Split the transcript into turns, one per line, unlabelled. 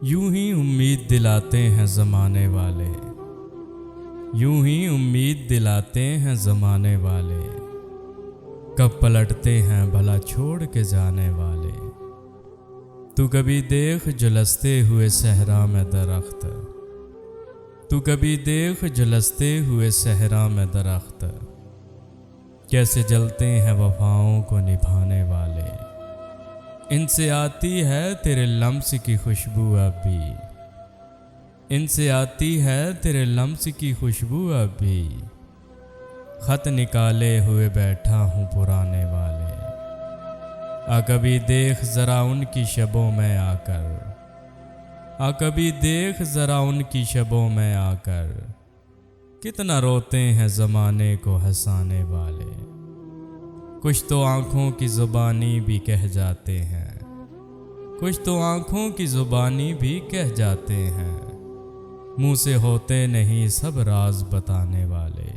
یوں ہی امید دلاتے ہیں زمانے والے، یوں ہی امید دلاتے ہیں زمانے والے، کب پلٹتے ہیں بھلا چھوڑ کے جانے والے۔ تو کبھی دیکھ جلستے ہوئے صحرا میں درخت، تو کبھی دیکھ جلستے ہوئے صحرا میں درخت، کیسے جلتے ہیں وفاؤں کو نبھانے والے۔ ان سے آتی ہے تیرے لمس کی خوشبو اب بھی، ان سے آتی ہے تیرے لمس کی خوشبو اب بھی، خط نکالے ہوئے بیٹھا ہوں پرانے والے۔ آ کبھی دیکھ ذرا ان کی شبوں میں آ کر، آ کبھی دیکھ ذرا ان کی شبوں میں آ کر، کتنا روتے ہیں زمانے کو ہنسانے والے۔ کچھ تو آنکھوں کی زبانی بھی کہہ جاتے ہیں، کچھ تو آنکھوں کی زبانی بھی کہہ جاتے ہیں، منہ سے ہوتے نہیں سب راز بتانے والے۔